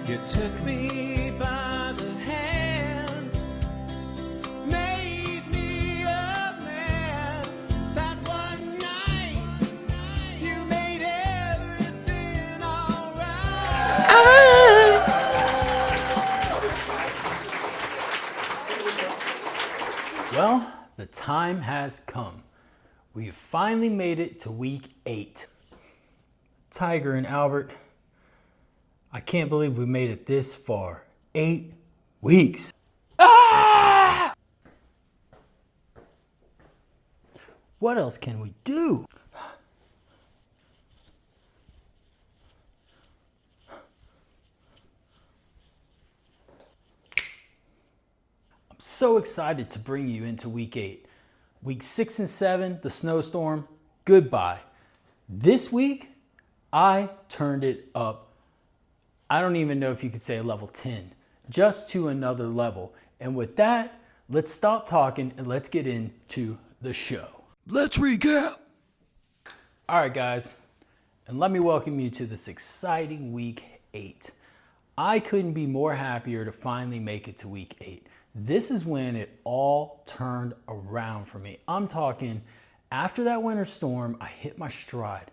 You took me by the hand, made me a man. That one night, you made everything alright. Well, the time has come. We have finally made it to week 8. Tiger and Albert, I can't believe we made it this far. 8 weeks. Ah! What else can we do? I'm so excited to bring you into week 8. Week 6 and 7, the snowstorm, goodbye. This week, I turned it up. I don't even know if you could say level 10, just to another level. And with that, let's stop talking and let's get into the show. Let's recap. All right, guys, and let me welcome you to this exciting week 8. I couldn't be more happier to finally make it to week 8. This is when it all turned around for me. I'm talking after that winter storm, I hit my stride.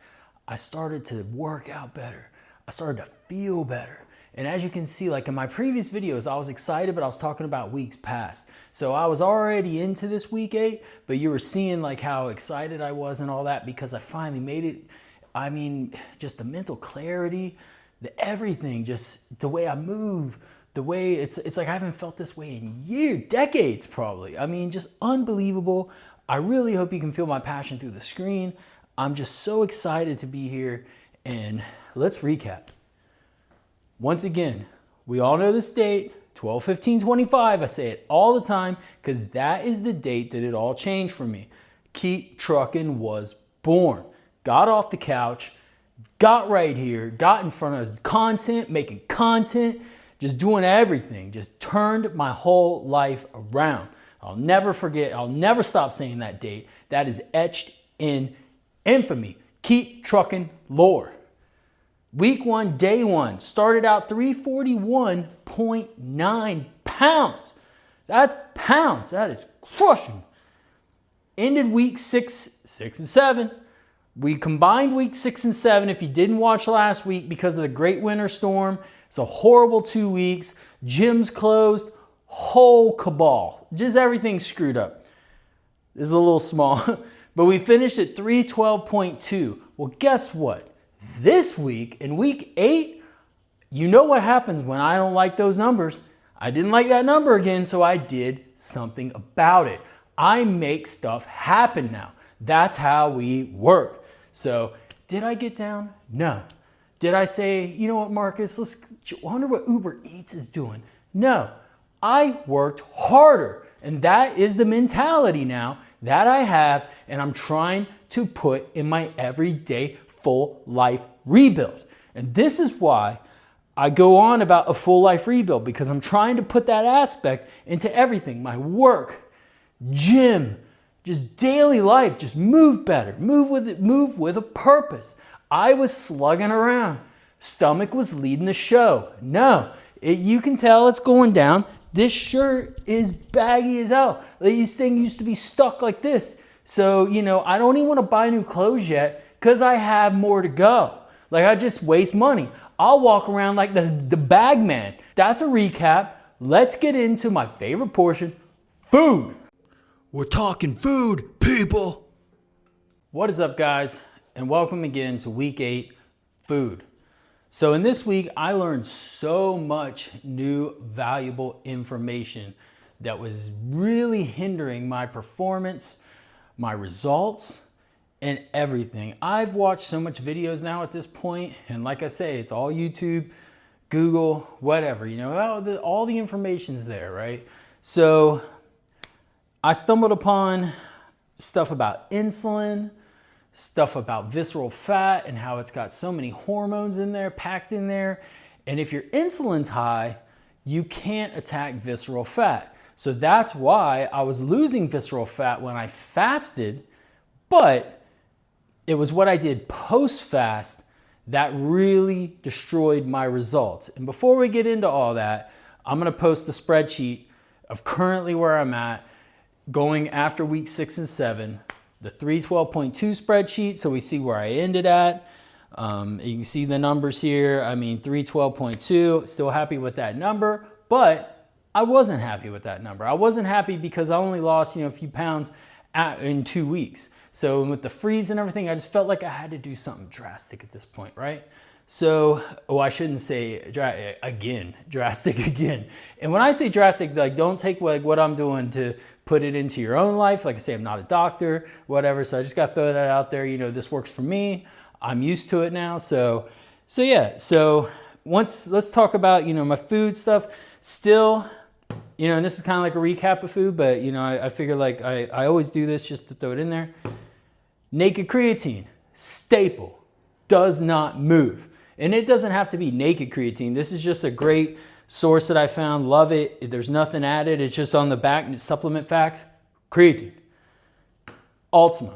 I started to work out better. I started to feel better. And as you can see, like in my previous videos, I was excited, but I was talking about weeks past. So I was already into this week 8, but you were seeing like how excited I was and all that because I finally made it. I mean, just the mental clarity, the everything, just the way I move, the way it's like I haven't felt this way in years, decades probably. I mean, just unbelievable. I really hope you can feel my passion through the screen. I'm just so excited to be here, and let's recap. Once again, we all know this date, 12/15/25. I say it all the time because that is the date that it all changed for me. Keep Truckin was born. Got off the couch, got right here, got in front of content, making content, just doing everything, just turned my whole life around. I'll never forget, I'll never stop saying that date. That is etched in infamy. Keep Truckin lore. Week 1, day 1, started out 341.9 pounds. That's pounds, that is crushing. Ended week 6 and 7. We combined week 6 and 7. If you didn't watch last week because of the great winter storm, it's a horrible 2 weeks. Gyms closed, whole cabal. Just everything screwed up. This is a little small, but we finished at 312.2. Well, guess what? This week, in week 8, you know what happens when I don't like those numbers. I didn't like that number again, so I did something about it. I make stuff happen now. That's how we work. So, did I get down? No. Did I say, you know what, Marcus, let's wonder what Uber Eats is doing? No. I worked harder, and that is the mentality now that I have, and I'm trying to put in my everyday full life rebuild. And this is why I go on about a full life rebuild, because I'm trying to put that aspect into everything. My work, gym, just daily life, just move better, move with a purpose. I was slugging around. Stomach was leading the show. No, you can tell it's going down. This shirt is baggy as hell. This thing used to be stuck like this. So, you know, I don't even want to buy new clothes yet because I have more to go. Like, I just waste money. I'll walk around like the bag man. That's a recap. Let's get into my favorite portion, food. We're talking food, people. What is up, guys? And welcome again to week 8, food. So in this week, I learned so much new valuable information that was really hindering my performance, my results, and everything. I've watched so much videos now at this point, and like I say, it's all YouTube, Google, whatever, you know, all the information's there, right? So I stumbled upon stuff about insulin, stuff about visceral fat and how it's got so many hormones in there, packed in there. And if your insulin's high, you can't attack visceral fat. So that's why I was losing visceral fat when I fasted, but it was what I did post-fast That really destroyed my results. And before we get into all that, I'm gonna post the spreadsheet of currently where I'm at going after week 6 and 7, the 312.2 spreadsheet, so we see where I ended at. You can see the numbers here. I mean, 312.2, still happy with that number, but I wasn't happy with that number. I wasn't happy because I only lost, a few pounds in 2 weeks. So with the freeze and everything, I just felt like I had to do something drastic at this point, right? So, I shouldn't say drastic again. And when I say drastic, like, don't take what I'm doing to put it into your own life. Like I say, I'm not a doctor, whatever. So I just got to throw that out there. This works for me. I'm used to it now. So yeah. So let's talk about, my food stuff. Still, and this is kind of like a recap of food, but, I figure like I always do this just to throw it in there. Naked creatine, staple, does not move. And it doesn't have to be naked creatine. This is just a great source that I found. Love it. There's nothing added. It's just on the back, supplement facts, creatine. Ultima,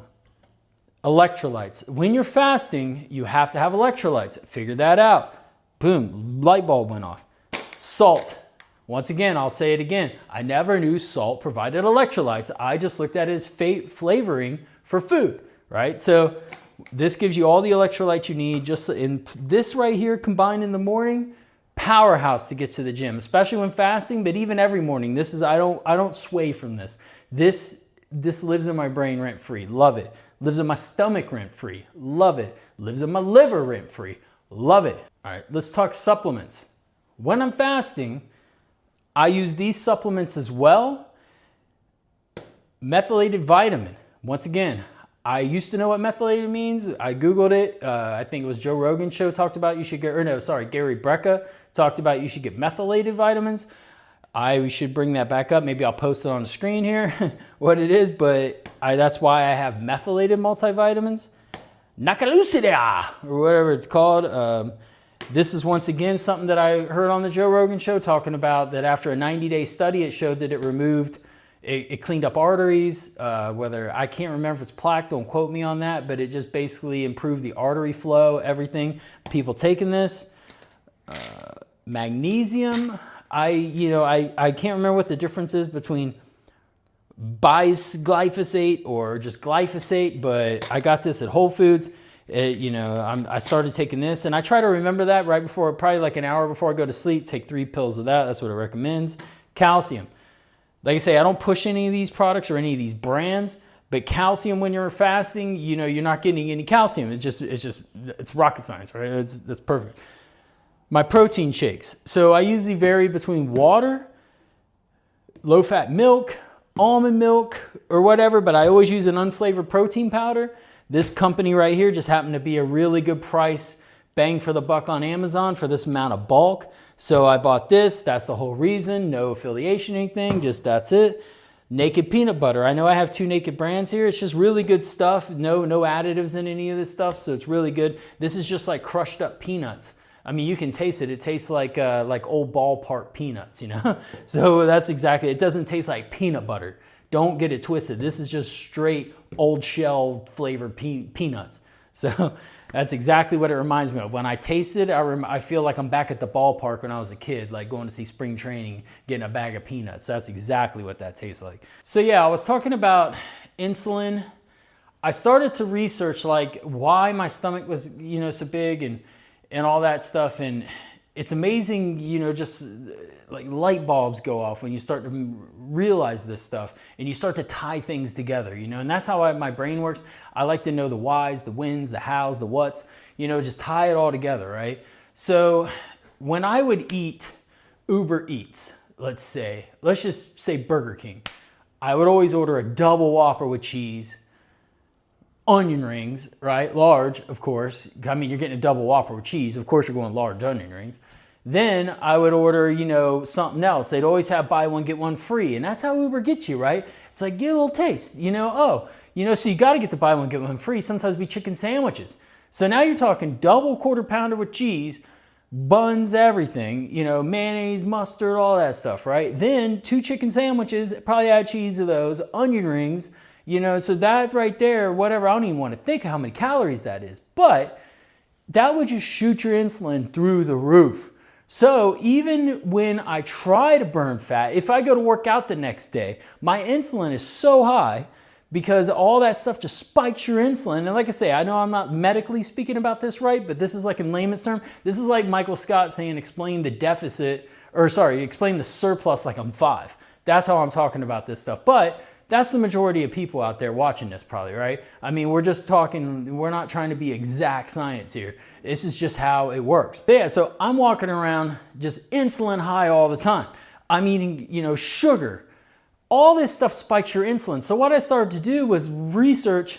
electrolytes. When you're fasting, you have to have electrolytes. Figure that out. Boom, light bulb went off. Salt. Once again, I'll say it again. I never knew salt provided electrolytes. I just looked at it as flavoring for food, right? So this gives you all the electrolytes you need. Just in this right here combined in the morning, powerhouse to get to the gym, especially when fasting, but even every morning. I don't sway from this. This lives in my brain rent free. Love it. Lives in my stomach rent free. Love it. Lives in my liver rent free. Love it. All right, let's talk supplements. When I'm fasting, I use these supplements as well. Methylated vitamin. Once again, I used to know what methylated means. I Googled it. I think it was Joe Rogan's show talked about Gary Brecka talked about you should get methylated vitamins. We should bring that back up. Maybe I'll post it on the screen here, what it is, but that's why I have methylated multivitamins. Nakalucida, or whatever it's called. This is once again something that I heard on the Joe Rogan show talking about that after a 90-day study, it showed that it cleaned up arteries, whether, I can't remember if it's plaque, don't quote me on that, but it just basically improved the artery flow, everything. People taking this. Magnesium, I can't remember what the difference is between bisglyphosate or just glyphosate, but I got this at Whole Foods. I started taking this, and I try to remember that right before, probably like an hour before I go to sleep, take 3 pills of that. That's what it recommends. Calcium. Like I say, I don't push any of these products or any of these brands, but calcium when you're fasting, you're not getting any calcium. It's rocket science, right? That's perfect. My protein shakes. So I usually vary between water, low-fat milk, almond milk, or whatever, but I always use an unflavored protein powder. This company right here just happened to be a really good price, bang for the buck on Amazon for this amount of bulk. So I bought this. That's the whole reason. No affiliation, anything. Just that's it. Naked peanut butter. I know I have 2 Naked brands here. It's just really good stuff. No additives in any of this stuff, so it's really good. This is just like crushed up peanuts. I mean, you can taste it. It tastes like old ballpark peanuts, So that's exactly. It doesn't taste like peanut butter. Don't get it twisted. This is just straight old shell flavored peanuts. So that's exactly what it reminds me of. When I taste it, I feel like I'm back at the ballpark when I was a kid, like going to see spring training, getting a bag of peanuts. That's exactly what that tastes like. So yeah, I was talking about insulin. I started to research like why my stomach was, so big and all that stuff. And it's amazing, just like light bulbs go off when you start to realize this stuff and you start to tie things together, and that's how my brain works. I like to know the whys, the whens, the hows, the whats, just tie it all together, right? So when I would eat Uber Eats, let's just say Burger King, I would always order a double Whopper with cheese, onion rings, right? Large, of course. I mean, you're getting a double Whopper with cheese. Of course, you're going large onion rings. Then I would order, something else. They'd always have buy one, get one free. And that's how Uber gets you, right? It's like, get a little taste, so you got to get the buy one, get one free. Sometimes be chicken sandwiches. So now you're talking double quarter pounder with cheese, buns, everything, mayonnaise, mustard, all that stuff, right? Then 2 chicken sandwiches, probably add cheese to those, onion rings, so that right there, whatever, I don't even want to think of how many calories that is. But that would just shoot your insulin through the roof. So even when I try to burn fat, if I go to work out the next day, my insulin is so high because all that stuff just spikes your insulin. And like I say, I know I'm not medically speaking about this right, but this is like in layman's term, this is like Michael Scott saying explain the deficit, or sorry, explain the surplus like I'm 5. That's how I'm talking about this stuff. But that's the majority of people out there watching this probably, right? I mean, we're just talking, we're not trying to be exact science here. This is just how it works. But yeah, so I'm walking around just insulin high all the time. I'm eating, sugar. All this stuff spikes your insulin. So what I started to do was research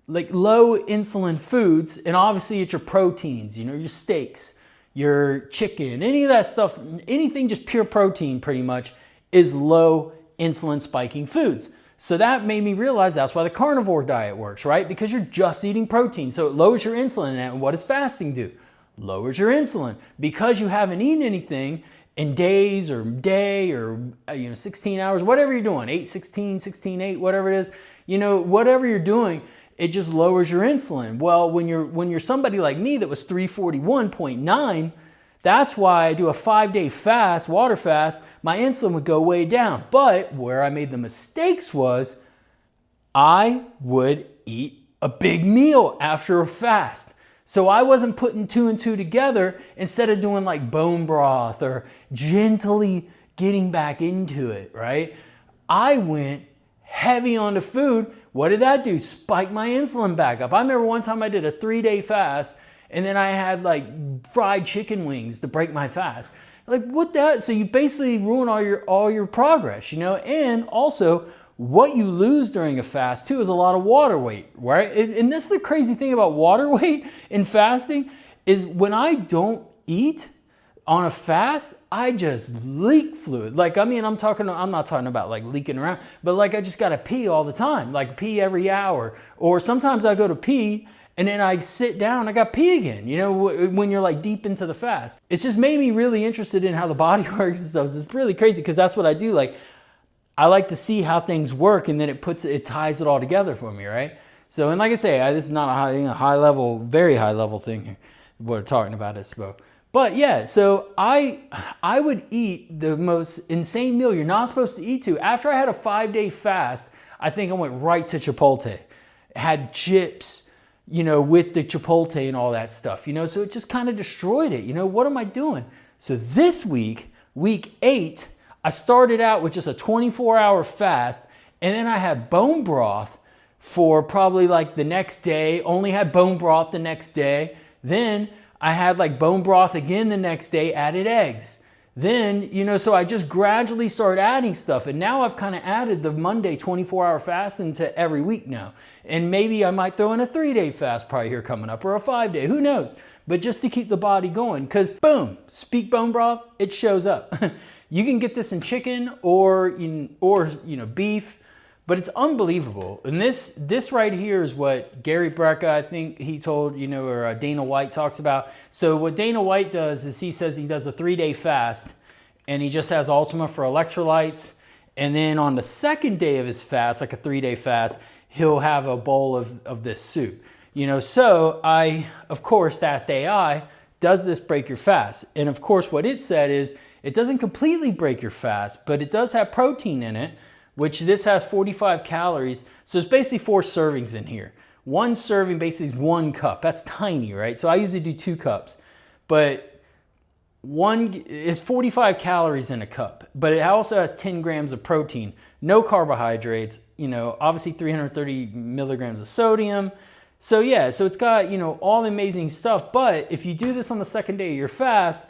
like low insulin foods, and obviously it's your proteins, your steaks, your chicken, any of that stuff, anything just pure protein pretty much is low insulin spiking foods. So that made me realize that's why the carnivore diet works, right? Because you're just eating protein. So it lowers your insulin. And what does fasting do? Lowers your insulin. Because you haven't eaten anything in days or day or 16 hours, whatever you're doing, 8-16, 16-8, whatever it is, whatever you're doing, it just lowers your insulin. Well, when you're somebody like me that was 341.9, that's why I do a 5-day fast, water fast, my insulin would go way down. But where I made the mistakes was I would eat a big meal after a fast. So I wasn't putting 2 and 2 together instead of doing like bone broth or gently getting back into it, right? I went heavy on the food. What did that do? Spike my insulin back up. I remember one time I did a 3-day fast, and then I had like fried chicken wings to break my fast. Like what that? So you basically ruin all your progress, and also what you lose during a fast too is a lot of water weight, right? And this is the crazy thing about water weight in fasting is when I don't eat on a fast, I just leak fluid. Like, I mean, I'm not talking about like leaking around, but like I just gotta pee all the time, like pee every hour. Or sometimes I go to pee and then I sit down, I got pee again, when you're like deep into the fast. It's just made me really interested in how the body works and stuff. It's really crazy because that's what I do. Like, I like to see how things work, and then it ties it all together for me, right? So, and like I say, this is not a high level, very high level thing here. We're talking about this, but yeah, so I would eat the most insane meal you're not supposed to eat to. After I had a 5-day fast, I think I went right to Chipotle. Had chips, with the Chipotle and all that stuff, so it just kind of destroyed it. What am I doing? So this week, week 8, I started out with just a 24-hour fast, and then I had bone broth for probably like the next day, only had bone broth the next day. Then I had like bone broth again the next day, added eggs. Then, so I just gradually started adding stuff. And now I've kind of added the Monday 24-hour fast into every week now. And maybe I might throw in a 3-day fast probably here coming up, or a 5-day, who knows? But just to keep the body going, because boom, speak bone broth, it shows up. You can get this in chicken or beef, but it's unbelievable. And this right here is what Gary Brecka, I think he told, or Dana White talks about. So what Dana White does is he says he does a 3-day fast, and he just has Ultima for electrolytes. And then on the second day of his fast, like a 3-day fast, he'll have a bowl of this soup. So I, of course, asked AI, does this break your fast? And of course, what it said is, it doesn't completely break your fast, but it does have protein in it, which this has 45 calories. So it's basically 4 servings in here. One serving basically is 1 cup. That's tiny, right? So I usually do 2 cups, but one is 45 calories in a cup, but it also has 10 grams of protein, no carbohydrates, obviously 330 milligrams of sodium. So yeah, so it's got, all the amazing stuff. But if you do this on the second day of your fast,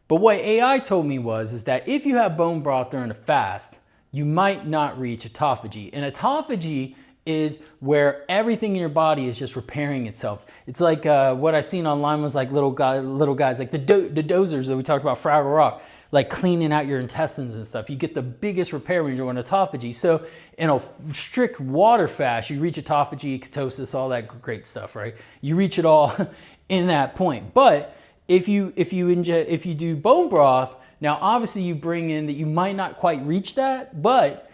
but what AI told me is that if you have bone broth during a fast, you might not reach autophagy. And autophagy is where everything in your body is just repairing itself. It's like what I seen online was like little guys like the dozers that we talked about, Fraggle Rock, like cleaning out your intestines and stuff. You get the biggest repair when you're doing autophagy. So in a strict water fast, you reach autophagy, ketosis, all that great stuff, right? You reach it all in that point. But if you do bone broth, now obviously you bring in that you might not quite reach that, but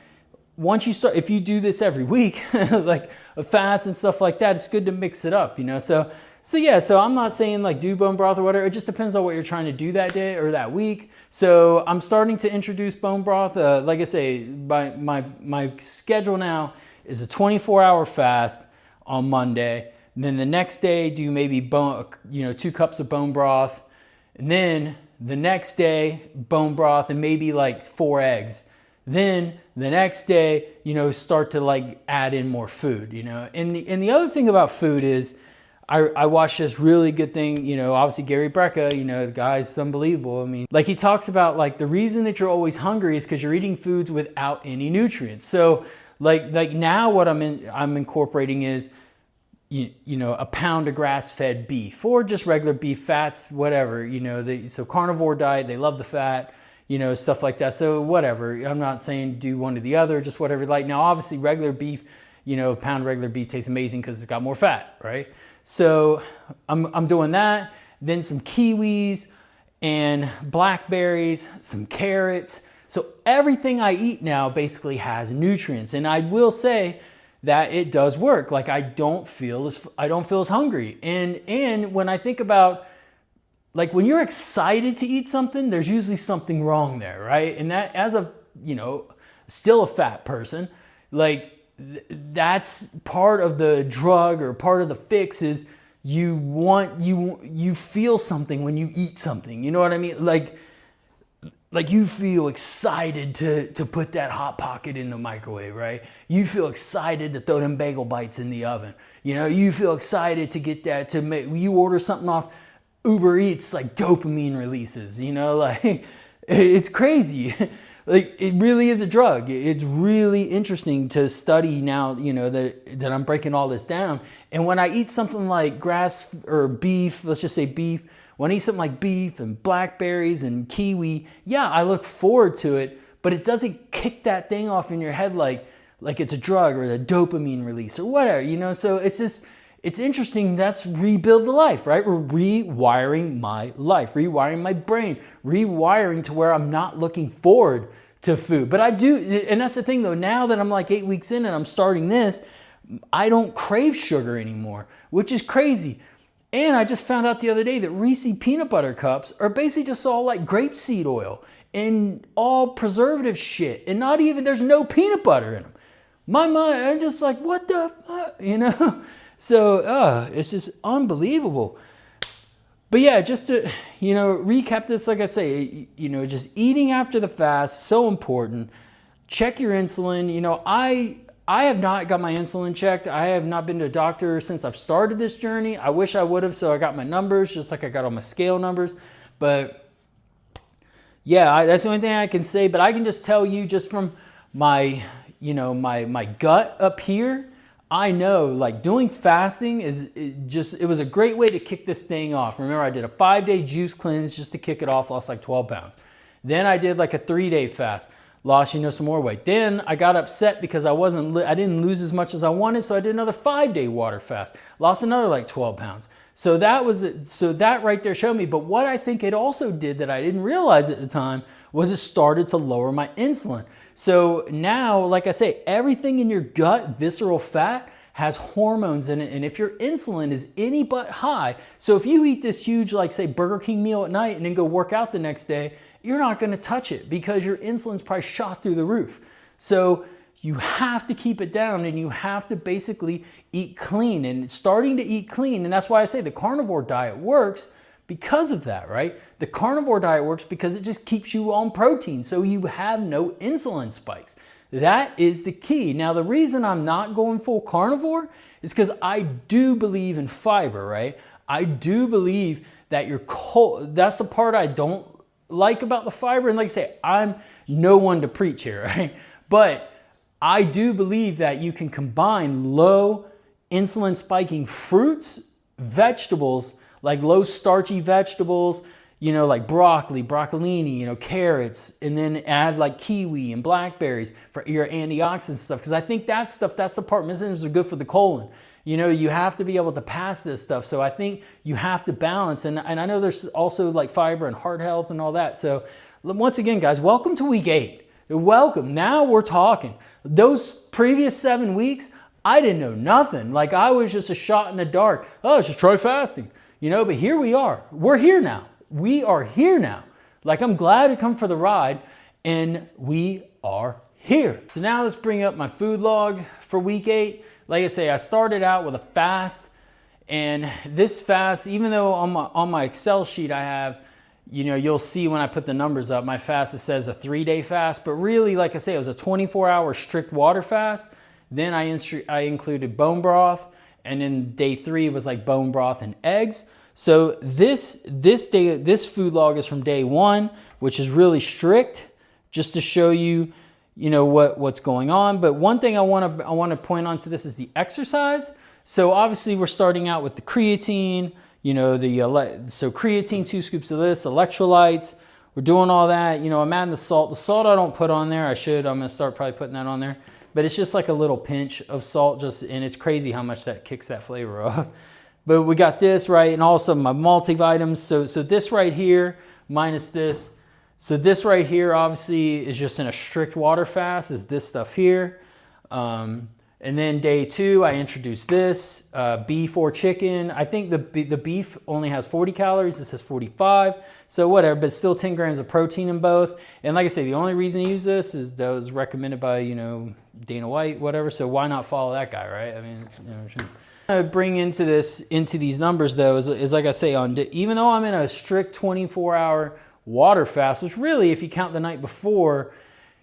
once you start, if you do this every week, like a fast and stuff like that, it's good to mix it up, So So yeah, so I'm not saying like do bone broth or whatever. It just depends on what you're trying to do that day or that week. So I'm starting to introduce bone broth. Like I say, my schedule now is a 24-hour fast on Monday. And then the next day, do maybe 2 cups of bone broth. And then the next day, bone broth and maybe like 4 eggs. Then the next day, start to like add in more food, And the other thing about food is I watched this really good thing, obviously Gary Brecka, the guy's unbelievable. I mean, like he talks about like the reason that you're always hungry is because you're eating foods without any nutrients. So like now what I'm incorporating is, a pound of grass-fed beef or just regular beef fats, whatever, so carnivore diet, they love the fat, stuff like that. So whatever, I'm not saying do one or the other, just whatever you like. Now, obviously regular beef, a pound of regular beef tastes amazing because it's got more fat, right? So I'm doing that, then some kiwis and blackberries, some carrots. So everything I eat now basically has nutrients. And I will say that it does work. Like I don't feel as hungry. And when I think about like when you're excited to eat something, there's usually something wrong there, right? And that as a, still a fat person, like that's part of the drug or part of the fix is you feel something when you eat something. You know what I mean? Like you feel excited to put that Hot Pocket in the microwave, right? You feel excited to throw them bagel bites in the oven. You feel excited to get that to make, you order something off Uber Eats, like dopamine releases, like it's crazy. Like it really is a drug. It's really interesting to study now, that I'm breaking all this down. And when I eat something like grass or beef, let's just say beef, when I eat something like beef and blackberries and kiwi, yeah, I look forward to it, but it doesn't kick that thing off in your head like it's a drug or a dopamine release or whatever, So it's interesting. That's rebuild the life, right? We're rewiring my life, rewiring my brain, rewiring to where I'm not looking forward to food. But I do, and that's the thing though, now that I'm like 8 weeks in and I'm starting this, I don't crave sugar anymore, which is crazy. And I just found out the other day that Reese peanut butter cups are basically just all like grapeseed oil and all preservative shit. And not even, there's no peanut butter in them. My mind, I'm just like, what the fuck, So, it's just unbelievable. But yeah, just to, recap this, like I say, just eating after the fast, so important. Check your insulin. I have not got my insulin checked. I have not been to a doctor since I've started this journey. I wish I would have, so I got my numbers, just like I got all my scale numbers. But yeah, that's the only thing I can say. But I can just tell you just from my, my gut up here, I know like doing fasting it was a great way to kick this thing off. Remember, I did a 5-day juice cleanse just to kick it off, lost like 12 pounds. Then I did like a 3-day fast, lost, some more weight. Then I got upset because I didn't lose as much as I wanted. So I did another 5-day water fast, lost another like 12 pounds. So that right there showed me. But what I think it also did that I didn't realize at the time was it started to lower my insulin. So now, like I say, everything in your gut, visceral fat, has hormones in it. And if your insulin is any but high, so if you eat this huge, like say Burger King meal at night and then go work out the next day, you're not going to touch it because your insulin's probably shot through the roof. So you have to keep it down and you have to basically eat clean and starting to eat clean. And that's why I say the carnivore diet works because of that, right? The carnivore diet works because it just keeps you on protein. So you have no insulin spikes. That is the key. Now, the reason I'm not going full carnivore is because I do believe in fiber, right? I do believe that that's the part I don't like about the fiber. And like I say, I'm no one to preach here, right? But I do believe that you can combine low insulin spiking fruits, vegetables, like low starchy vegetables, like broccoli, broccolini, carrots, and then add like kiwi and blackberries for your antioxidant stuff. Because I think that's the part missing is good for the colon. You have to be able to pass this stuff. So I think you have to balance. And I know there's also like fiber and heart health and all that. So once again, guys, welcome to week 8. Welcome. Now we're talking. Those previous 7 weeks, I didn't know nothing. Like I was just a shot in the dark. Oh, let's just try fasting, but here we are. We're here now. We are here now. Like I'm glad to come for the ride, and we are here. So now let's bring up my food log for week 8. Like I say, I started out with a fast, and this fast, even though on my Excel sheet I have, you'll see when I put the numbers up, my fast, it says a 3-day fast, but really, like I say, it was a 24-hour strict water fast. Then I included bone broth, and then day 3 was like bone broth and eggs. So this food log is from day 1, which is really strict, just to show you, what's going on. But one thing I want to point on to this is the exercise. So obviously we're starting out with the creatine, so creatine, 2 scoops of this, electrolytes. We're doing all that. I'm adding the salt. The salt I don't put on there. I should. I'm gonna start probably putting that on there. But it's just like a little pinch of salt, and it's crazy how much that kicks that flavor up. But we got this, right, and also my multivitamins. So this right here minus this. So this right here obviously is just in a strict water fast, is this stuff here. And then day 2, I introduced this, beef or chicken. I think the beef only has 40 calories. This has 45. So whatever, but still 10 grams of protein in both. And like I say, the only reason to use this is that was recommended by, Dana White, whatever. So why not follow that guy, right? I mean, I bring into these numbers though, is like I say, even though I'm in a strict 24-hour water fast, which really, if you count the night before,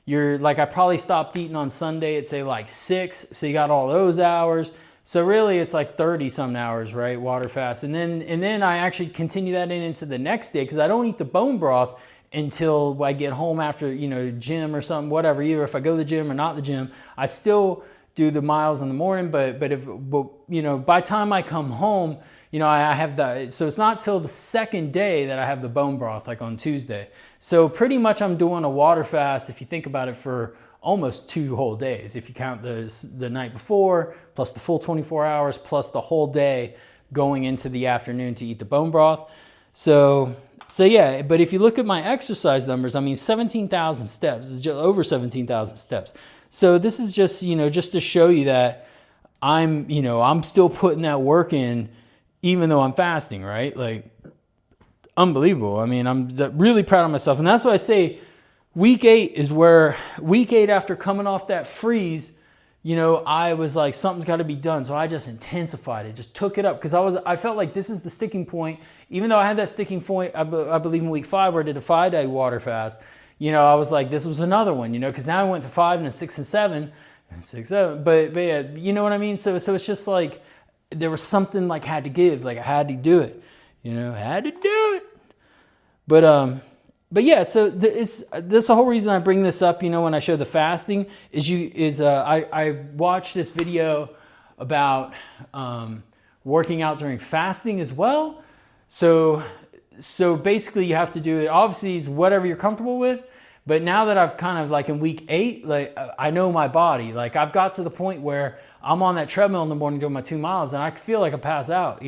you're like, I probably stopped eating on Sunday at say like 6. So you got all those hours. So really it's like 30 some hours, right? Water fast. And then I actually continue that into the next day, because I don't eat the bone broth until I get home after, gym or something, whatever, either if I go to the gym or not the gym. I still do the miles in the morning, but by the time I come home, I have so it's not till the second day that I have the bone broth, like on Tuesday. So pretty much I'm doing a water fast, if you think about it, for almost 2 whole days. If you count the night before, plus the full 24 hours, plus the whole day going into the afternoon to eat the bone broth. So yeah, but if you look at my exercise numbers, 17,000 steps, it's just over 17,000 steps. So this is just, just to show you that I'm still putting that work in, even though I'm fasting, right? Like, unbelievable. I'm really proud of myself. And that's why I say week 8 is where, week 8 after coming off that freeze, I was like, something's got to be done. So I just intensified it, just took it up, because I felt like this is the sticking point. Even though I had that sticking point, I believe in week 5 where I did a 5-day water fast, I was like, this was another one, because now I went to 5 and then 6 and 7 and 6, 7. But yeah, you know what I mean? So it's just like, there was something like had to give, like I had to do it, I had to do it. But yeah, so this the whole reason I bring this up, when I show the fasting is I watched this video about working out during fasting as well. So basically you have to do it, obviously it's whatever you're comfortable with. But now that I've kind of like in week 8, like I know my body, like I've got to the point where I'm on that treadmill in the morning doing my 2 miles and I feel like I pass out,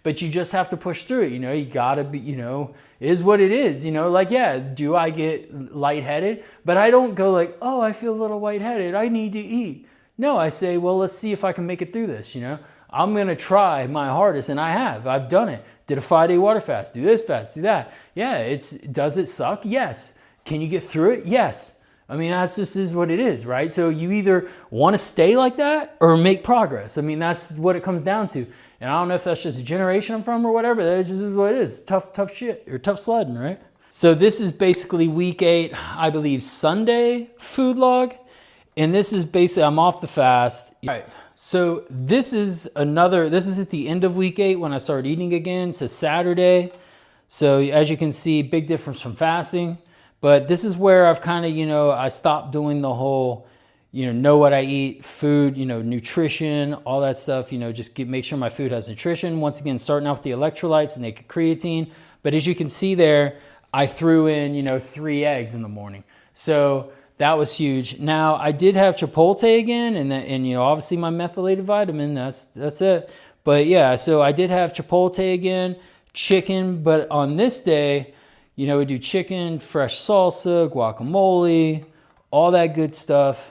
but you just have to push through it. You gotta be, is what it is, like, yeah, do I get lightheaded? But I don't go like, oh, I feel a little lightheaded, I need to eat. No, I say, well, let's see if I can make it through this, I'm gonna try my hardest, and I've done it. Did a 5-day water fast, do this fast, do that. Yeah, does it suck? Yes. Can you get through it? Yes. That's just is what it is, right? So you either want to stay like that or make progress. That's what it comes down to. And I don't know if that's just a generation I'm from or whatever. That just is what it is. Tough shit, or tough sledding, right? So this is basically week 8, I believe Sunday food log. And this is basically, I'm off the fast. All right. So this is at the end of week 8 when I started eating again. It's a Saturday. So as you can see, big difference from fasting. But this is where I've kind of, I stopped doing the whole, know what I eat, food, nutrition, all that stuff, just make sure my food has nutrition. Once again, starting out with the electrolytes and naked creatine. But as you can see there, I threw in, 3 eggs in the morning. So that was huge. Now, I did have Chipotle again, and obviously my methylated vitamin, that's it. But yeah, so I did have Chipotle again, chicken, but on this day, we do chicken, fresh salsa, guacamole, all that good stuff.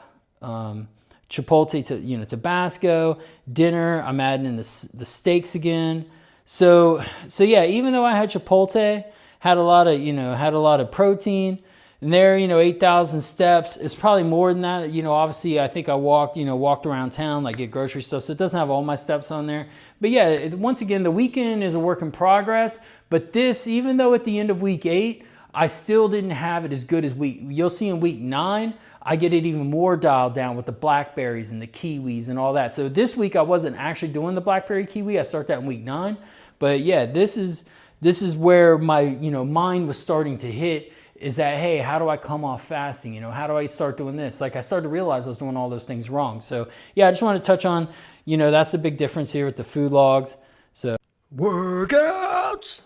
Chipotle to, Tabasco. Dinner, I'm adding in the steaks again. So yeah, even though I had Chipotle, had a lot of protein, and there, 8,000 steps. It's probably more than that. Obviously I think I walked around town, like get grocery stuff. So it doesn't have all my steps on there. But yeah, once again, the weekend is a work in progress. But this, even though at the end of week 8, I still didn't have it as good as you'll see in week 9, I get it even more dialed down with the blackberries and the kiwis and all that. So this week I wasn't actually doing the blackberry kiwi. I start that in week 9. But yeah, this is where my, mind was starting to hit, is that, hey, how do I come off fasting? How do I start doing this? Like I started to realize I was doing all those things wrong. So yeah, I just want to touch on, that's the big difference here with the food logs. So workouts.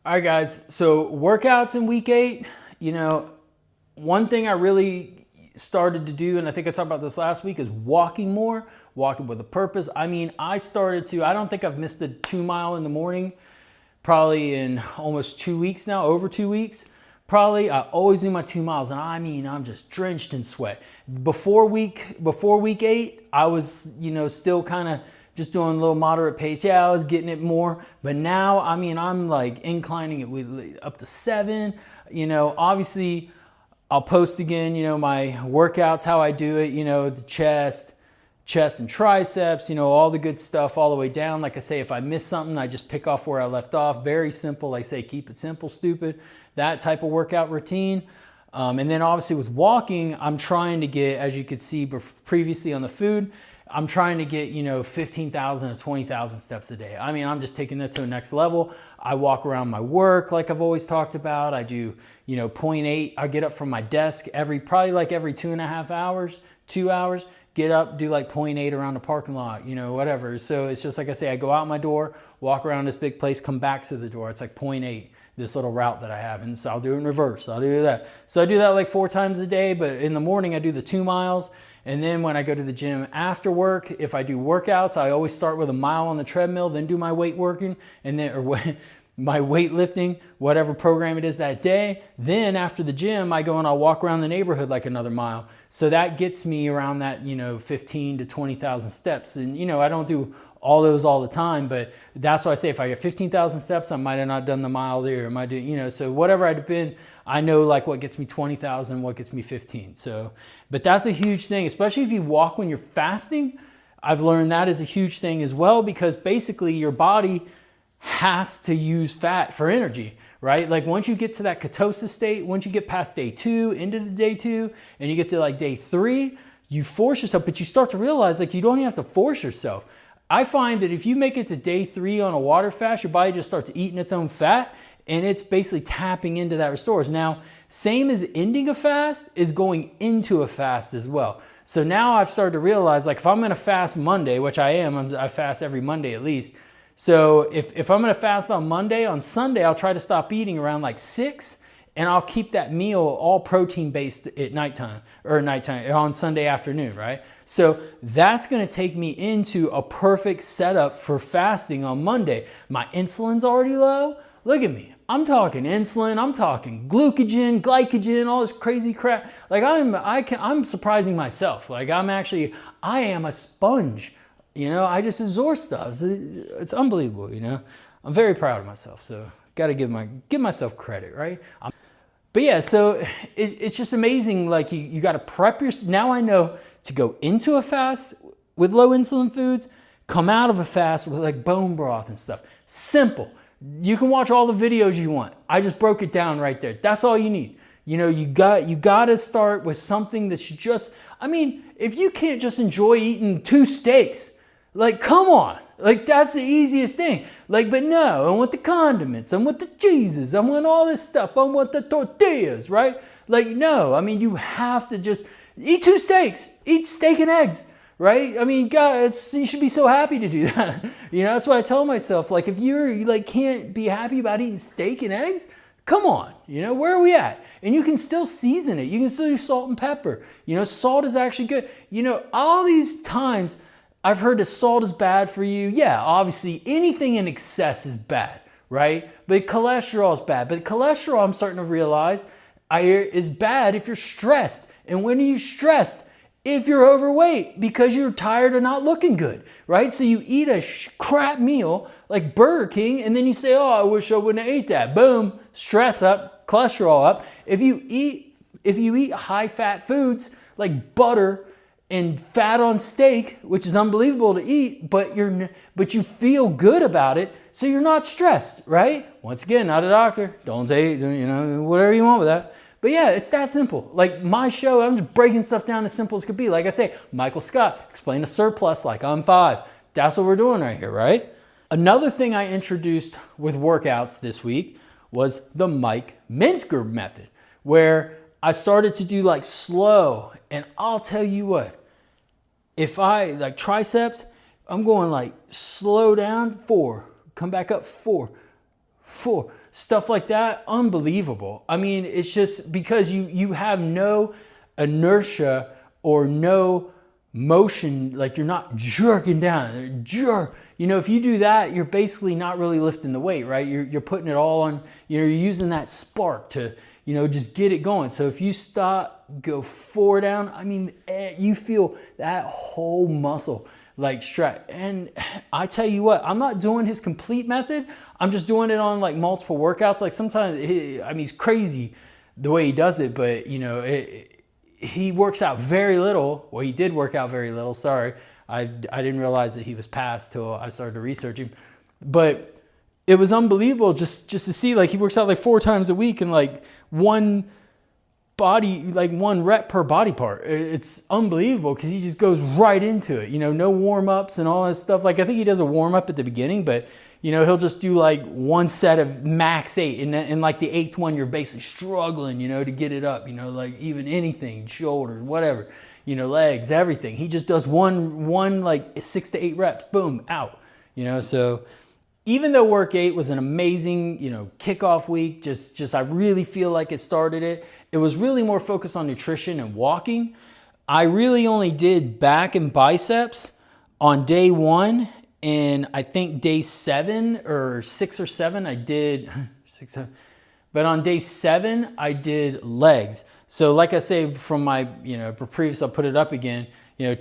All right, guys. So workouts in week 8, one thing I really started to do, and I think I talked about this last week, is walking more, walking with a purpose. I mean, I don't think I've missed the 2 mile in the morning probably in almost 2 weeks now, over 2 weeks. Probably I always do my 2 miles, and I mean, I'm just drenched in sweat. Before week 8, I was, still kind of just doing a little moderate pace. Yeah, I was getting it more, but now, I mean, I'm like inclining it with up to 7. Obviously I'll post again, my workouts, how I do it, the chest and triceps, all the good stuff all the way down. Like I say, if I miss something, I just pick off where I left off. Very simple. Like I say, keep it simple, stupid. That type of workout routine. And then obviously with walking, I'm trying to get, as you could see previously on the food, I'm trying to get, 15,000 to 20,000 steps a day. I mean, I'm just taking that to the next level. I walk around my work like I've always talked about. I do, 0.8. I get up from my desk probably every 2.5 hours, 2 hours. Get up, do like 0.8 around the parking lot, whatever. So it's just like I say, I go out my door, walk around this big place, come back to the door. It's like 0.8, this little route that I have. And so I'll do it in reverse. I'll do that. So I do that like 4 times a day, but in the morning I do the 2 miles. And then when I go to the gym after work, if I do workouts, I always start with a mile on the treadmill, then do my weight working, and then my weightlifting, whatever program it is that day. Then after the gym, I go and I'll walk around the neighborhood like another mile. So that gets me around that, 15 to 20,000 steps. And, I don't do all those all the time, but that's why I say if I get 15,000 steps, I might have not done the mile there. I might do, so whatever I'd been, I know like what gets me 20,000, what gets me 15. So, but that's a huge thing, especially if you walk when you're fasting. I've learned that is a huge thing as well, because basically your body has to use fat for energy, right? Like once you get to that ketosis state, once you get past day 2, into the day 2, and you get to like day 3, you force yourself, but you start to realize like you don't even have to force yourself. I find that if you make it to day 3 on a water fast, your body just starts eating its own fat, and it's basically tapping into that restores. Now, same as ending a fast is going into a fast as well. So now I've started to realize like if I'm gonna fast Monday, which I am, I fast every Monday at least. So if I'm gonna fast on Monday, on Sunday, I'll try to stop eating around like 6, and I'll keep that meal all protein based at nighttime on Sunday afternoon, right? So that's gonna take me into a perfect setup for fasting on Monday. My insulin's already low. Look at me. I'm talking insulin, I'm talking glucogen, glycogen, all this crazy crap. Like I'm surprising myself. Like I am a sponge. I just absorb stuff. It's unbelievable, I'm very proud of myself. So got to give myself credit, right? But yeah, so it's just amazing. Like you got to prep yourself. Now I know to go into a fast with low insulin foods, come out of a fast with like bone broth and stuff. Simple. You can watch all the videos you want. I just broke it down right there. That's all you need. You got to start with something that's just, if you can't just enjoy eating 2 steaks, like, come on. Like, that's the easiest thing. Like, but no, I want the condiments, I want the cheeses, I want all this stuff, I want the tortillas, right? Like, no, you have to just eat 2 steaks, eat steak and eggs, right? God, you should be so happy to do that. That's what I tell myself. Like, if you're like can't be happy about eating steak and eggs, come on, where are we at? And you can still season it. You can still do salt and pepper. Salt is actually good. All these times I've heard that salt is bad for you. Yeah, obviously anything in excess is bad, right? But cholesterol is bad. But cholesterol, I'm starting to realize, is bad if you're stressed. And when you're stressed, if you're overweight because you're tired of not looking good, right? So you eat a crap meal like Burger King and then you say, oh, I wish I wouldn't have ate that. Boom, stress up, cholesterol up. If you eat high fat foods like butter and fat on steak, which is unbelievable to eat, but you feel good about it, so you're not stressed, right? Once again, not a doctor. Don't take, whatever you want with that. But yeah, it's that simple. Like my show, I'm just breaking stuff down as simple as could be. Like I say, Michael Scott, explain a surplus like I'm 5. That's what we're doing right here, right? Another thing I introduced with workouts this week was the Mike Minsker method, where I started to do like slow, and I'll tell you what, if I like triceps, I'm going like slow down 4, come back up 4, stuff like that. Unbelievable. I mean, it's just because you have no inertia or no motion, like you're not jerking down, if you do that, you're basically not really lifting the weight, right? You're putting it all on, you're using that spark to, just get it going. So if you stop, go 4 down, I mean, you feel that whole muscle like stretch. And I tell you what, I'm not doing his complete method. I'm just doing it on like multiple workouts. Like sometimes, he's crazy the way he does it, but he works out very little. Well, he did work out very little. Sorry. I didn't realize that he was passed till I started to research him, but it was unbelievable just to see, like, he works out like 4 times a week and like one rep per body part. It's unbelievable because he just goes right into it, no warm-ups and all that stuff. Like I think he does a warm-up at the beginning, but he'll just do like 1 set of max 8, and like the 8th one, you're basically struggling, to get it up, like even anything, shoulders, whatever, legs, everything. He just does one like 6 to 8 reps, boom, out, so even though work 8 was an amazing, kickoff week, just I really feel like it started it. It was really more focused on nutrition and walking. I really only did back and biceps on day 1, and I think day 7 or 6 or 7 I did 6, 7, but on day 7 I did legs. So like I say from my previous, I'll put it up again.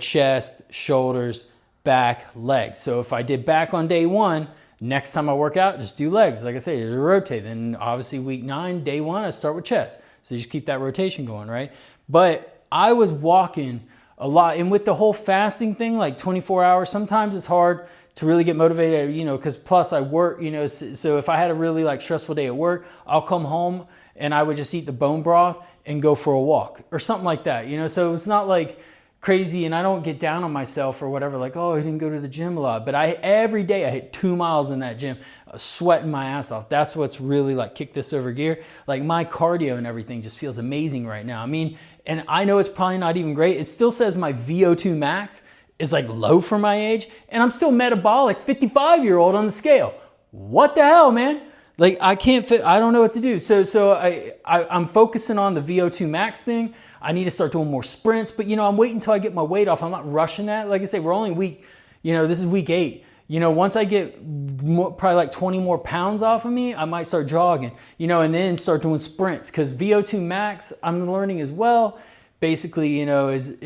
Chest, shoulders, back, legs. So if I did back on day 1. Next time I work out, just do legs. Like I say, just rotate. Then obviously week 9, day 1, I start with chest. So you just keep that rotation going, right? But I was walking a lot. And with the whole fasting thing, like 24 hours, sometimes it's hard to really get motivated, because plus I work, so if I had a really like stressful day at work, I'll come home and I would just eat the bone broth and go for a walk or something like that, So it's not like crazy, and I don't get down on myself or whatever, like, oh, I didn't go to the gym a lot, but every day I hit 2 miles in that gym, sweating my ass off. That's what's really like kicked this over gear. Like my cardio and everything just feels amazing right now. I mean, and I know it's probably not even great. It still says my VO2 max is like low for my age, and I'm still metabolic 55-year-old on the scale. What the hell, man? Like I can't fit, I don't know what to do. So I'm focusing on the VO2 max thing. I need to start doing more sprints, but I'm waiting until I get my weight off. I'm not rushing that. Like I say, we're only week, this is week 8. Once I get probably like 20 more pounds off of me, I might start jogging, and then start doing sprints, because VO2 max, I'm learning as well, basically, is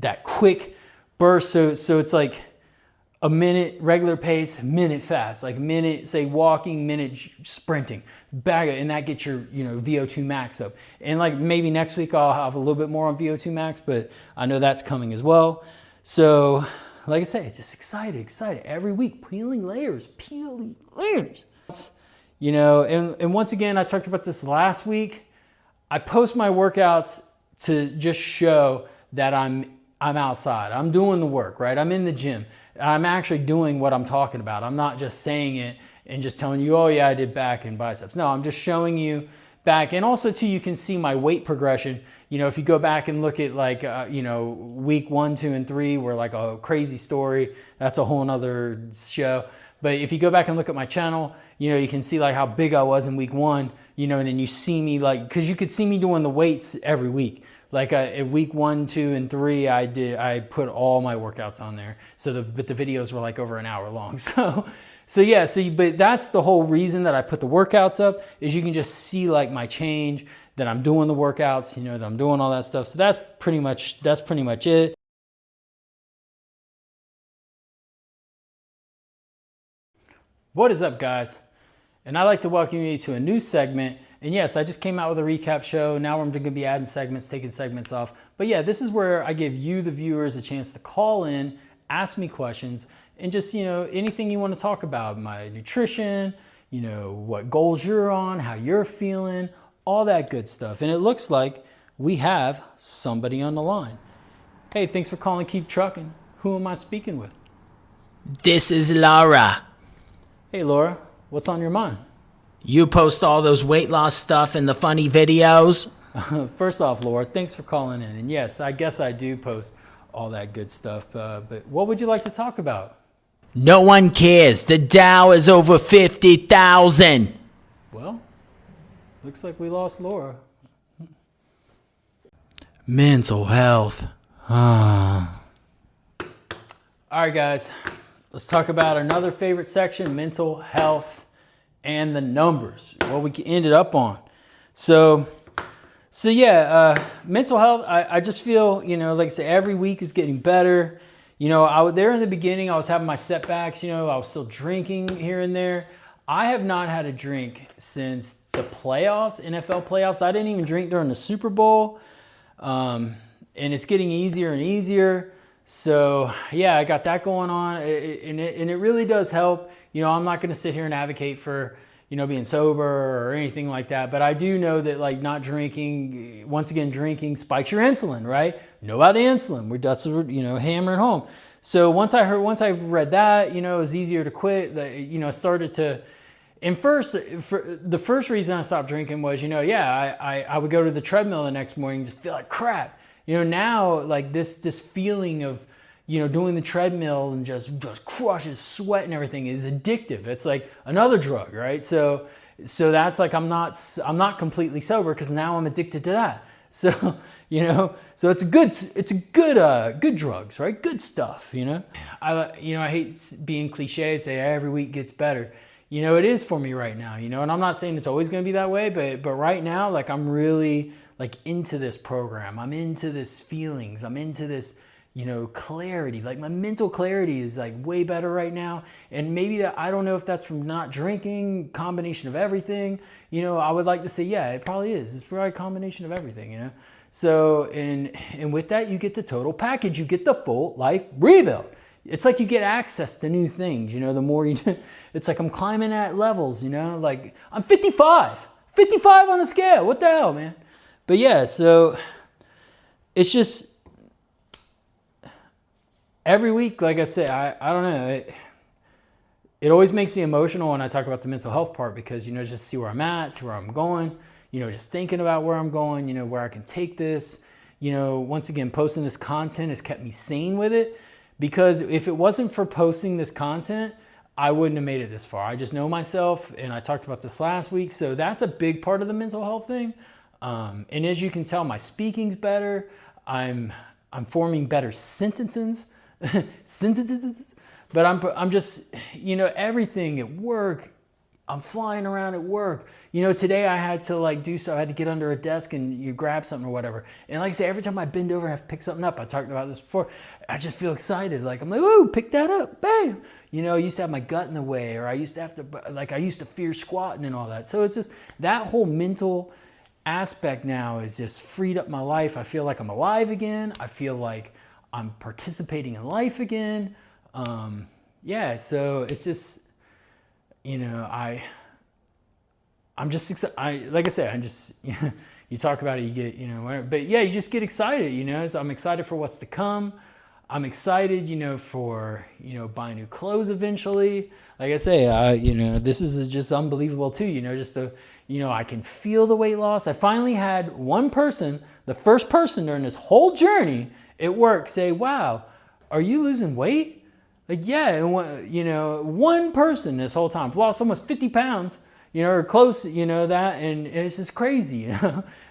that quick burst. So it's like a minute regular pace, minute fast, like minute, say walking, minute sprinting, bag it, and that gets your, VO2 max up. And like maybe next week I'll have a little bit more on VO2 max, but I know that's coming as well. So like I say, just excited every week, peeling layers. And once again, I talked about this last week. I post my workouts to just show that I'm outside. I'm doing the work, right? I'm in the gym. I'm actually doing what I'm talking about. I'm not just saying it and just telling you, oh yeah, I did back and biceps. No, I'm just showing you back. And also too, you can see my weight progression. If you go back and look at like, week 1, 2, and 3 were like a crazy story. That's a whole nother show. But if you go back and look at my channel, you can see like how big I was in week 1, and then you see me like, cause you could see me doing the weights every week. Like at week 1, 2, and 3, I put all my workouts on there. But the videos were like over an hour long. So yeah, but that's the whole reason that I put the workouts up, is you can just see like my change, that I'm doing the workouts, that I'm doing all that stuff. So that's pretty much it. What is up, guys? And I'd like to welcome you to a new segment. And yes, I just came out with a recap show. Now I'm going to be adding segments, taking segments off. But yeah, this is where I give you, the viewers, a chance to call in, ask me questions, and just, anything you want to talk about. My nutrition, what goals you're on, how you're feeling, all that good stuff. And it looks like we have somebody on the line. Hey, thanks for calling Keep Truckin. Who am I speaking with? This is Laura. Hey, Laura, what's on your mind? You post all those weight loss stuff and the funny videos? First off, Laura, thanks for calling in. And yes, I guess I do post all that good stuff. But what would you like to talk about? No one cares. The Dow is over 50,000. Well, looks like we lost Laura. Mental health. All right, guys. Let's talk about another favorite section, mental health and the numbers, what we ended up on. So yeah, mental health, I just feel, like I said, every week is getting better. There in the beginning, I was having my setbacks, I was still drinking here and there. I have not had a drink since the playoffs, NFL playoffs. I didn't even drink during the Super Bowl. And it's getting easier and easier. So yeah, I got that going on, and it really does help. I'm not going to sit here and advocate for, being sober or anything like that. But I do know that like not drinking, once again, drinking spikes your insulin, right? Know about insulin. That's hammering home. So once I read that, it was easier to quit. I started to, and the first reason I stopped drinking was, I would go to the treadmill the next morning and just feel like crap. Now like this feeling of, doing the treadmill and just crushes sweat and everything is addictive. It's like another drug, right? So that's like, I'm not completely sober because now I'm addicted to that. So, so it's good drugs, right? Good stuff, I hate being cliche, say every week gets better. It is for me right now, and I'm not saying it's always going to be that way, but right now, like I'm really like into this program. I'm into this feelings. I'm into this, clarity. Like my mental clarity is like way better right now. And maybe I don't know if that's from not drinking, combination of everything. I would like to say, yeah, it probably is. It's probably a combination of everything, So, and with that, you get the total package. You get the full life rebuild. It's like you get access to new things, the more you do. It's like I'm climbing at levels, like I'm 55 on the scale. What the hell, man? But yeah, so it's just every week, like I said, I don't know. It always makes me emotional when I talk about the mental health part because, just see where I'm at, see where I'm going, just thinking about where I'm going, where I can take this. Once again, posting this content has kept me sane with it because if it wasn't for posting this content, I wouldn't have made it this far. I just know myself, and I talked about this last week. So that's a big part of the mental health thing. And as you can tell, my speaking's better. I'm forming better sentences, but I'm just, everything at work. I'm flying around at work. Today I had to like do so. I had to get under a desk and you grab something or whatever. And like I say, every time I bend over and have to pick something up, I talked about this before, I just feel excited. Like I'm like, ooh, pick that up, bam. I used to have my gut in the way, or I used to fear squatting and all that. So it's just that whole mental aspect now is just freed up my life. I feel like I'm alive again. I feel like I'm participating in life again. So it's just, I'm just excited. Like I said, I'm just, you talk about it, you get, whatever. But yeah, you just get excited, I'm excited for what's to come. I'm excited, for, buying new clothes eventually. Like I say, this is just unbelievable too, just the, I can feel the weight loss. I finally had one person, the first person during this whole journey at work say, wow, are you losing weight? Like, yeah, and one person this whole time. I've lost almost 50 pounds, or close, that, and it's just crazy,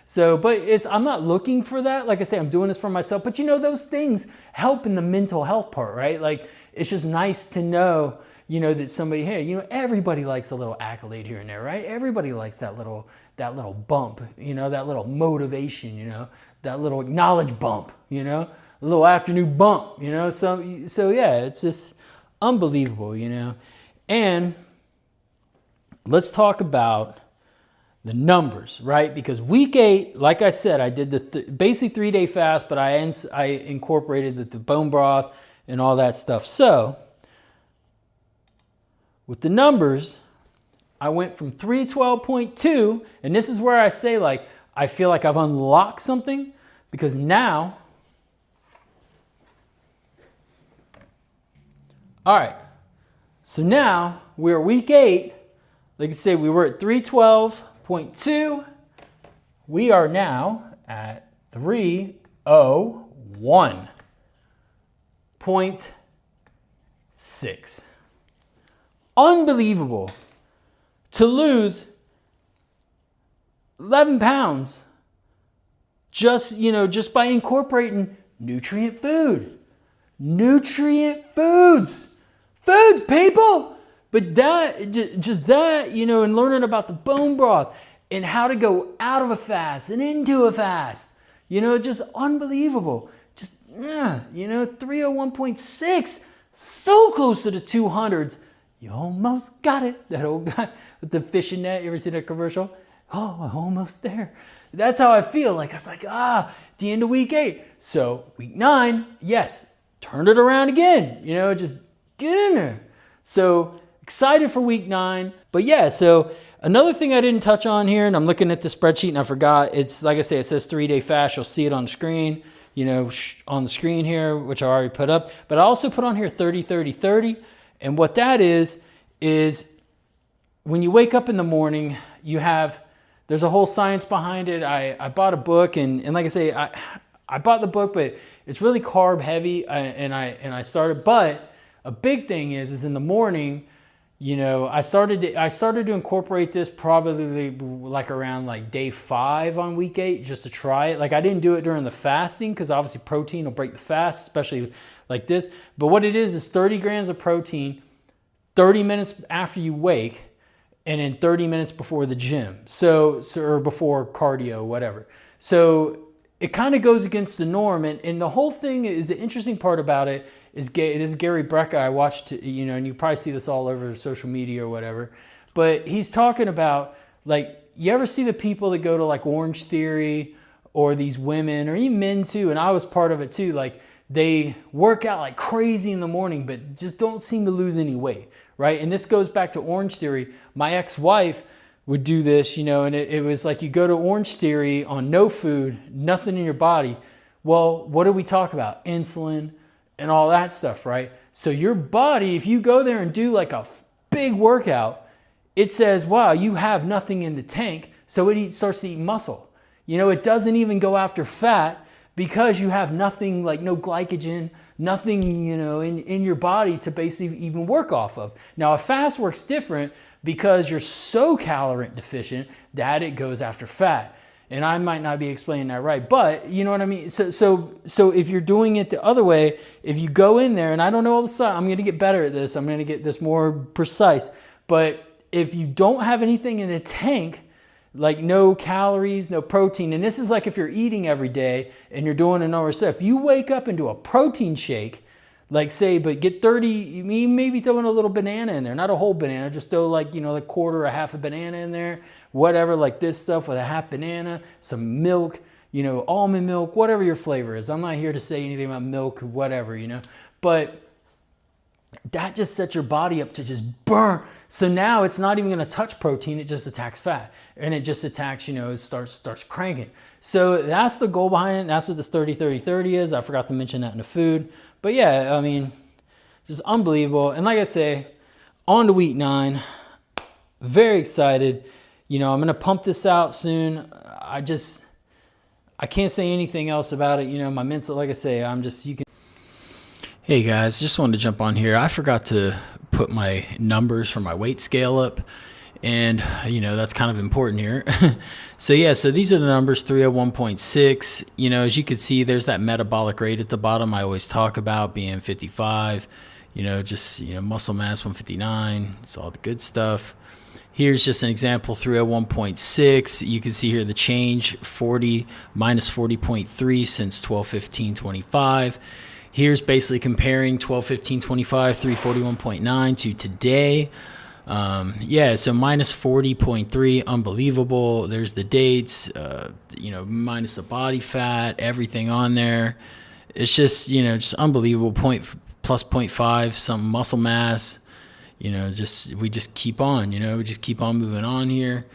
So, but I'm not looking for that. Like I say, I'm doing this for myself, but those things help in the mental health part, right? Like, it's just nice to know, that somebody, hey, everybody likes a little accolade here and there, right? Everybody likes that little bump, that little motivation, that little acknowledge bump, a little afternoon bump, So yeah, it's just unbelievable, And let's talk about the numbers, right? Because week 8, like I said, I did the basically 3-day fast, but I incorporated the bone broth and all that stuff. So with the numbers, I went from 312.2, and this is where I say, like, I feel like I've unlocked something, because now, all right, so now we're week 8. Like I say, we were at 312.2. We are now at 301.6. Unbelievable to lose 11 pounds just by incorporating nutrient foods, people. But and learning about the bone broth and how to go out of a fast and into a fast, just unbelievable. 301.6, so close to the 200s. You almost got it. That old guy with the fishing net. You ever seen that commercial? Oh, I'm almost there. That's how I feel. Like, I was like, the end of week 8. So week 9, yes, turn it around again. Just get in there. So excited for week 9. But yeah, so another thing I didn't touch on here, and I'm looking at the spreadsheet and I forgot, it's like I say, it says 3-day fast. You'll see it on the screen, on the screen here, which I already put up. But I also put on here 30, 30, 30. And what that is when you wake up in the morning, there's a whole science behind it. I bought a book, and like I say, I bought the book, but it's really carb heavy, and I started. But a big thing is in the morning, I started to incorporate this probably like around like day 5 on week 8, just to try it. Like, I didn't do it during the fasting, because obviously protein will break the fast, especially like this. But what it is 30 grams of protein, 30 minutes after you wake, and then 30 minutes before the gym. So or before cardio, whatever. So it kind of goes against the norm. And the whole thing is, the interesting part about it is Gary Brecka. I watched, and you probably see this all over social media or whatever. But he's talking about, like, you ever see the people that go to like Orange Theory, or these women, or even men too, and I was part of it too, like, they work out like crazy in the morning, but just don't seem to lose any weight, right? And this goes back to Orange Theory. My ex-wife would do this, and it was like, you go to Orange Theory on no food, nothing in your body. Well, what do we talk about? Insulin and all that stuff, right? So your body, if you go there and do like a big workout, it says, wow, you have nothing in the tank. So it starts to eat muscle. It doesn't even go after fat, because you have nothing, like no glycogen, nothing, in your body to basically even work off of. Now, a fast works different, because you're so caloric deficient that it goes after fat. And I might not be explaining that right, but you know what I mean? So if you're doing it the other way, if you go in there, and I don't know all the stuff, I'm going to get better at this. I'm going to get this more precise. But if you don't have anything in the tank, like no calories, no protein, and this is like if you're eating every day and you're doing a number of stuff, you wake up and do a protein shake, like say, but get 30, maybe throw in a little banana in there, not a whole banana, just throw like, like quarter or half a banana in there, whatever, like this stuff with a half banana, some milk, almond milk, whatever your flavor is. I'm not here to say anything about milk, whatever, but that just sets your body up to just burn. So now it's not even going to touch protein. It just attacks fat, and it just attacks, it starts cranking. So that's the goal behind it. And that's what this 30, 30, 30 is. I forgot to mention that in the food, but yeah, I mean, just unbelievable. And like I say, on to week 9, very excited. I'm going to pump this out soon. I can't say anything else about it. My mental, like I say, Hey guys, just wanted to jump on here. I forgot to put my numbers for my weight scale up, and that's kind of important here. So these are the numbers, 301.6. As you can see, there's that metabolic rate at the bottom I always talk about, being 55, just, muscle mass 159. It's all the good stuff. Here's just an example, 301.6. You can see here the change, minus 40.3 since 12/15/25. Here's basically comparing 12/15/25, 341.9 to today. So minus 40.3, unbelievable. There's the dates, minus the body fat, everything on there. It's just, just unbelievable. Plus 0.5, some muscle mass. We just keep on, we just keep on moving on here.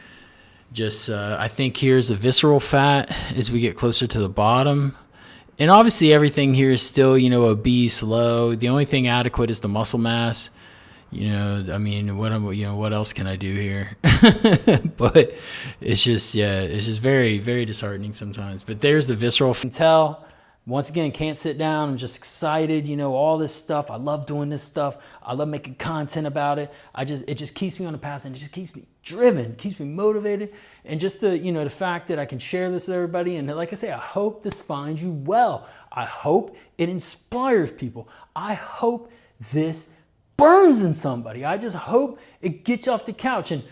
I think here's the visceral fat as we get closer to the bottom. And obviously everything here is still, obese, low. The only thing adequate is the muscle mass. What else can I do here? But it's just very, very disheartening sometimes. But there's the visceral. You can tell, once again, can't sit down. I'm just excited, all this stuff. I love doing this stuff. I love making content about it. It just keeps me on the path, and it just keeps me driven, keeps me motivated. And just the fact that I can share this with everybody. And like I say, I hope this finds you well. I hope it inspires people. I hope this burns in somebody. I just hope it gets you off the couch. And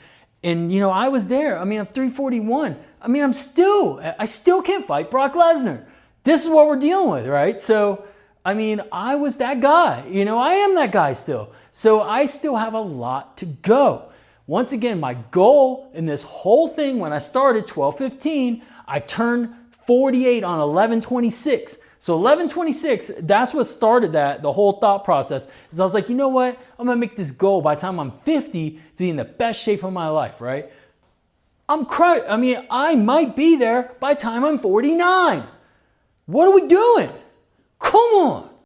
I was there. I'm 341. I still can't fight Brock Lesnar. This is what we're dealing with, right? So, I was that guy. I am that guy still. So I still have a lot to go. Once again, my goal in this whole thing, when I started 12/15, I turned 48 on 11/26. So 11/26, that's what started the whole thought process. Is I was like, you know what? I'm gonna make this goal by the time I'm 50 to be in the best shape of my life, right? I might be there by the time I'm 49. What are we doing? Come on.